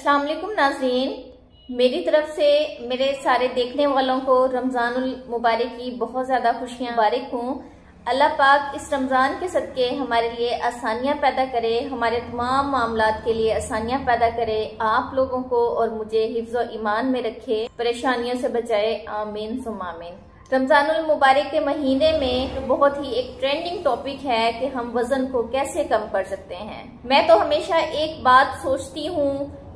अस्सलाम वालेकुम नाज़रीन, मेरी तरफ से मेरे सारे देखने वालों को रमज़ानुल मुबारक की बहुत ज़्यादा खुशियाँ मुबारक हूँ। अल्लाह पाक इस रमज़ान के सदके हमारे लिए आसानियाँ पैदा करे, हमारे तमाम मामलात के लिए आसानियाँ पैदा करे, आप लोगों को और मुझे हिफ्ज़ और ईमान में रखे, परेशानियों से बचाए, आमीन सुम्मा आमीन। रमज़ानुल मुबारक के महीने में बहुत ही एक ट्रेंडिंग टॉपिक है कि हम वजन को कैसे कम कर सकते हैं। मैं तो हमेशा एक बात सोचती हूँ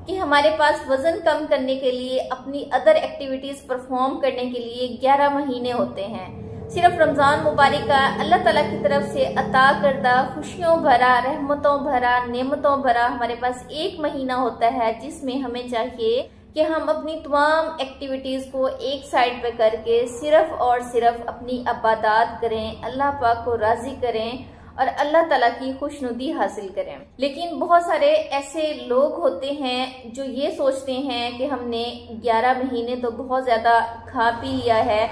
कि हमारे पास वजन कम करने के लिए, अपनी अदर एक्टिविटीज परफॉर्म करने के लिए 11 महीने होते हैं। सिर्फ रमजान मुबारक का अल्लाह ताला की तरफ से अता करदा खुशियों भरा, रहमतों भरा, नेमतों भरा हमारे पास एक महीना होता है, जिसमें हमें चाहिए कि हम अपनी तमाम एक्टिविटीज को एक साइड पे करके सिर्फ और सिर्फ अपनी इबादत करें, अल्लाह पाक को राजी करें और अल्लाह ताला की खुशनुदी हासिल करें। लेकिन बहुत सारे ऐसे लोग होते हैं जो ये सोचते हैं कि हमने 11 महीने तो बहुत ज्यादा खा पी लिया है,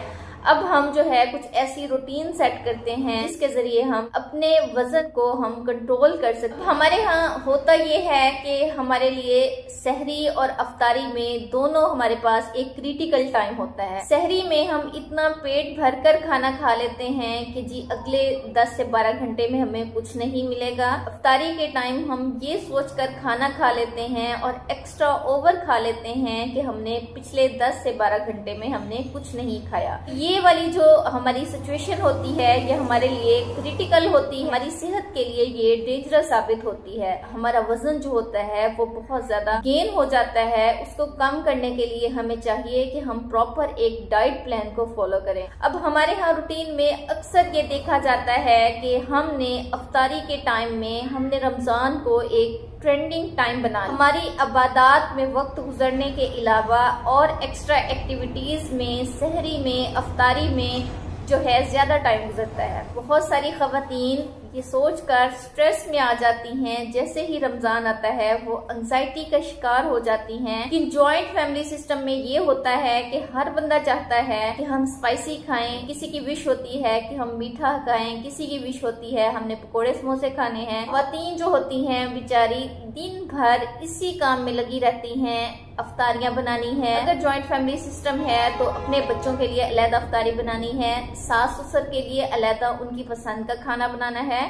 अब हम जो है कुछ ऐसी रूटीन सेट करते हैं जिसके जरिए हम अपने वजन को हम कंट्रोल कर सकते हैं। हमारे यहाँ होता ये है कि हमारे लिए सहरी और अफ्तारी में दोनों हमारे पास एक क्रिटिकल टाइम होता है। सहरी में हम इतना पेट भरकर खाना खा लेते हैं कि जी अगले 10 से 12 घंटे में हमें कुछ नहीं मिलेगा। अफ्तारी के टाइम हम ये सोचकर खाना खा लेते हैं और एक्स्ट्रा ओवर खा लेते हैं कि हमने पिछले 10 से 12 घंटे में हमने कुछ नहीं खाया। ये वाली जो हमारी सिचुएशन होती है ये हमारे लिए क्रिटिकल होती है, हमारी सेहत के लिए ये डेंजरस साबित होती है। हमारा वजन जो होता है वो बहुत ज्यादा गेन हो जाता है। उसको कम करने के लिए हमें चाहिए कि हम प्रॉपर एक डाइट प्लान को फॉलो करें। अब हमारे यहाँ रूटीन में अक्सर ये देखा जाता है कि हमने अफ्तारी के टाइम में हमने रमजान को एक ट्रेंडिंग टाइम बना, हमारी इबादत में वक्त गुजरने के अलावा और एक्स्ट्रा एक्टिविटीज में, सहरी में, अफ्तारी में जो है ज्यादा टाइम गुजरता है। बहुत सारी खवातीन ये सोचकर स्ट्रेस में आ जाती हैं, जैसे ही रमजान आता है वो एंजाइटी का शिकार हो जाती हैं। कि जॉइंट फैमिली सिस्टम में ये होता है कि हर बंदा चाहता है कि हम स्पाइसी खाएं, किसी की विश होती है कि हम मीठा खाएं, किसी की विश होती है हमने पकोड़े समोसे खाने हैं। खवातीन जो होती हैं बेचारी दिन भर इसी काम में लगी रहती हैं, अफ्तारियां बनानी है। अगर जॉइंट फैमिली सिस्टम है तो अपने बच्चों के लिए अलग अफ्तारी बनानी है, सास ससुर के लिए अलग उनकी पसंद का खाना बनाना है।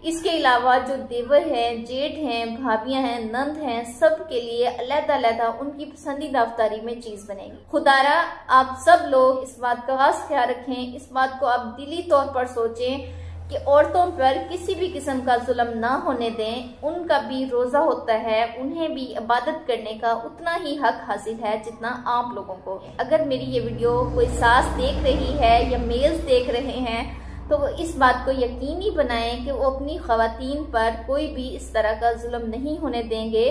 इसके अलावा जो देवर हैं, जेठ हैं, भाभियां हैं, नंद हैं, सब के लिए अलग-अलग उनकी पसंदीदा अफ्तारी में चीज बनेगी। खुदारा आप सब लोग इस बात का खास ख्याल रखें, इस बात को आप दिली तौर पर सोचें कि औरतों पर किसी भी किस्म का जुल्म ना होने दें। उनका भी रोजा होता है, उन्हें भी इबादत करने का उतना ही हक हासिल है जितना आप लोगों को। अगर मेरी ये वीडियो कोई सास देख रही है या मेल्स देख रहे हैं तो वो इस बात को यकीनी बनाएं कि वो अपनी खवातीन पर कोई भी इस तरह का जुल्म नहीं होने देंगे।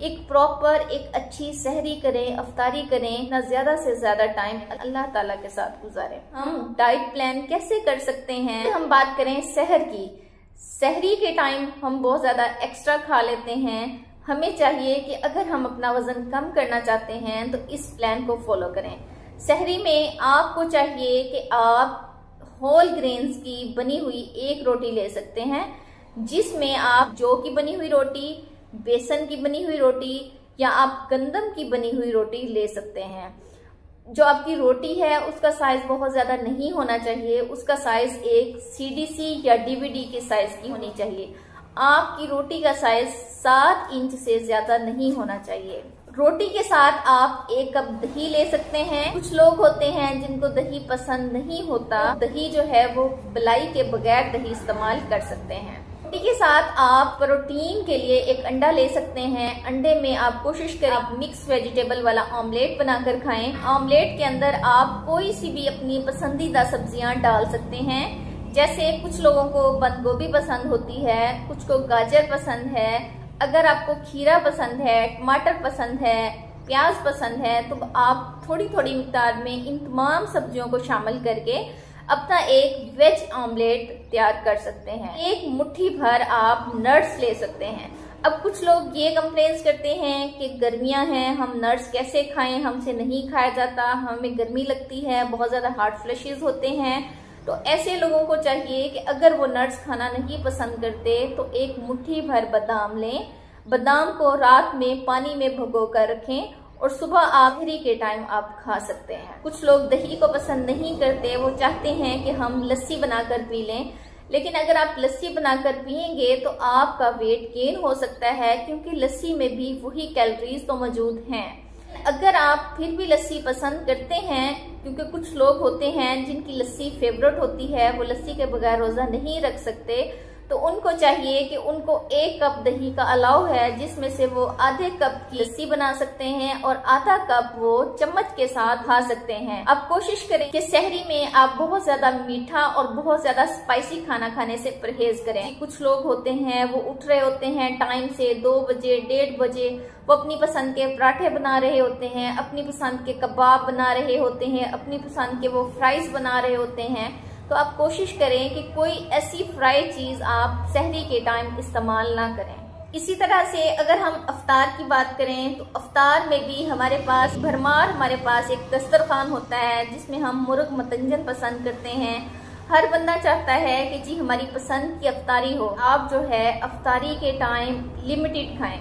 एक प्रॉपर एक अच्छी सहरी करें, अफ्तारी करें, ना ज्यादा से ज्यादा टाइम अल्लाह ताला के साथ गुजारें। हम डाइट प्लान कैसे कर सकते हैं? हम बात करें सहर की। सहरी के टाइम हम बहुत ज्यादा एक्स्ट्रा खा लेते हैं। हमें चाहिए कि अगर हम अपना वजन कम करना चाहते हैं तो इस प्लान को फॉलो करें। सहरी में आपको चाहिए कि आप होल ग्रेन्स की बनी हुई एक रोटी ले सकते हैं, जिसमें आप जौ की बनी हुई रोटी, बेसन की बनी हुई रोटी या आप गंदम की बनी हुई रोटी ले सकते हैं। जो आपकी रोटी है उसका साइज बहुत ज्यादा नहीं होना चाहिए, उसका साइज एक सीडीसी या डीवीडी के साइज की होनी चाहिए। आपकी रोटी का साइज 7 इंच से ज्यादा नहीं होना चाहिए। रोटी के साथ आप 1 कप दही ले सकते हैं। कुछ लोग होते हैं जिनको दही पसंद नहीं होता, दही जो है वो मलाई के बगैर दही इस्तेमाल कर सकते हैं। रोटी के साथ आप प्रोटीन के लिए 1 अंडा ले सकते हैं। अंडे में आप कोशिश करें आप मिक्स वेजिटेबल वाला ऑमलेट बनाकर खाएं। ऑमलेट के अंदर आप कोई सी भी अपनी पसंदीदा सब्जियां डाल सकते हैं। जैसे कुछ लोगों को बंद गोभी पसंद होती है, कुछ को गाजर पसंद है। अगर आपको खीरा पसंद है, टमाटर पसंद है, प्याज पसंद है तो आप थोड़ी थोड़ी मिकदार में इन तमाम सब्जियों को शामिल करके अपना एक वेज ऑमलेट तैयार कर सकते हैं। 1 मुट्ठी भर आप नट्स ले सकते हैं। अब कुछ लोग ये कंप्लेंट्स करते हैं कि गर्मियां हैं, हम नट्स कैसे खाएं, हमसे नहीं खाया जाता, हमें गर्मी लगती है, बहुत ज्यादा हार्ट फ्लैशेस होते हैं। तो ऐसे लोगों को चाहिए कि अगर वो नट्स खाना नहीं पसंद करते तो 1 मुट्ठी भर बादाम लें। बादाम को रात में पानी में भिगो कर रखें और सुबह आखिरी के टाइम आप खा सकते हैं। कुछ लोग दही को पसंद नहीं करते, वो चाहते हैं कि हम लस्सी बनाकर पी लें, लेकिन अगर आप लस्सी बनाकर पिएंगे तो आपका वेट गेन हो सकता है, क्योंकि लस्सी में भी वही कैलोरीज तो मौजूद हैं। अगर आप फिर भी लस्सी पसंद करते हैं, क्योंकि कुछ लोग होते हैं जिनकी लस्सी फेवरेट होती है, वो लस्सी के बगैर रोजा नहीं रख सकते, तो उनको चाहिए कि उनको 1 कप दही का अलाउ है, जिसमें से वो आधे कप की लस्सी बना सकते हैं और आधा कप वो चम्मच के साथ खा सकते हैं। अब कोशिश करें कि सहरी में आप बहुत ज्यादा मीठा और बहुत ज्यादा स्पाइसी खाना खाने से परहेज करें। कुछ लोग होते हैं वो उठ रहे होते हैं टाइम से 2 बजे 1:30 बजे, वो अपनी पसंद के पराठे बना रहे होते हैं, अपनी पसंद के कबाब बना रहे होते हैं, अपनी पसंद के वो फ्राइज बना रहे होते हैं। तो आप कोशिश करें कि कोई ऐसी फ्राई चीज आप सहरी के टाइम इस्तेमाल ना करें। इसी तरह से अगर हम अफ्तार की बात करें तो अफ्तार में भी हमारे पास हमारे पास एक दस्तरखान होता है, जिसमें हम मुर्ग मतंजन पसंद करते हैं। हर बंदा चाहता है कि जी हमारी पसंद की अफ्तारी हो। आप जो है अफ्तारी के टाइम लिमिटेड खाएं।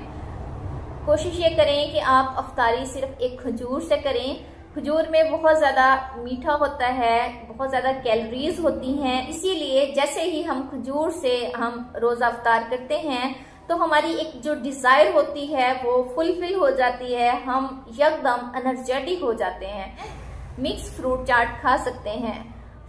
कोशिश ये करें कि आप अफ्तारी सिर्फ एक खजूर से करें। खजूर में बहुत ज्यादा मीठा होता है, बहुत ज्यादा कैलोरीज होती हैं, इसीलिए जैसे ही हम खजूर से हम रोजा अफ्तार करते हैं तो हमारी एक जो डिजायर होती है वो फुलफिल हो जाती है, हम यकदम एनर्जेटिक हो जाते हैं। मिक्स फ्रूट चाट खा सकते हैं।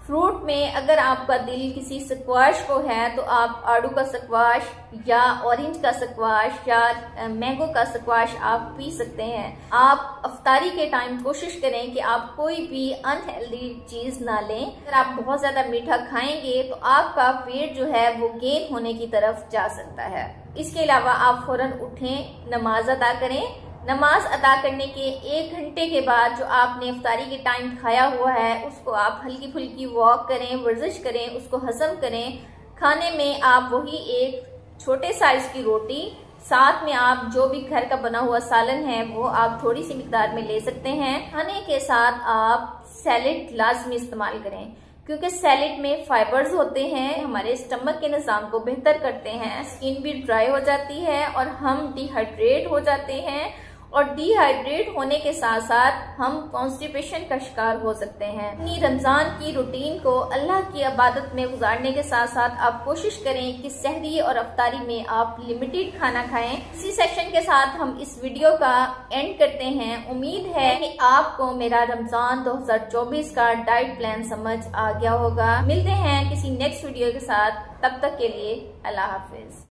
फ्रूट में अगर आपका दिल किसी स्क्वाश को है तो आप आड़ू का स्क्वाश या ऑरेंज का स्क्वाश या मैंगो का स्क्वाश आप पी सकते हैं। आप अफ्तारी के टाइम कोशिश करें कि आप कोई भी अनहेल्दी चीज ना लें। अगर आप बहुत ज्यादा मीठा खाएंगे तो आपका वेट जो है वो गेन होने की तरफ जा सकता है। इसके अलावा आप फौरन उठें, नमाज अदा करें। नमाज अदा करने के 1 घंटे के बाद जो आपने इफ्तारी के टाइम खाया हुआ है उसको आप हल्की फुल्की वॉक करें, वर्जिश करें, उसको हजम करें। खाने में आप वही एक छोटे साइज की रोटी, साथ में आप जो भी घर का बना हुआ सालन है वो आप थोड़ी सी मिकदार में ले सकते हैं। खाने के साथ आप सैलेड लाजमी इस्तेमाल करें, क्योंकि सैलेड में फाइबर्स होते हैं, हमारे स्टमक के निज़ाम को बेहतर करते हैं। स्किन भी ड्राई हो जाती है और हम डिहाइड्रेट हो जाते हैं, और डिहाइड्रेट होने के साथ साथ हम कॉन्स्टिपेशन का शिकार हो सकते हैं। अपनी रमजान की रूटीन को अल्लाह की इबादत में गुजारने के साथ साथ आप कोशिश करें कि सहरी और अफ्तारी में आप लिमिटेड खाना खाएं। इसी सेशन के साथ हम इस वीडियो का एंड करते हैं। उम्मीद है कि आपको मेरा रमजान 2024 का डाइट प्लान समझ आ गया होगा। मिलते हैं किसी नेक्स्ट वीडियो के साथ, तब तक के लिए अल्लाह हाफिज।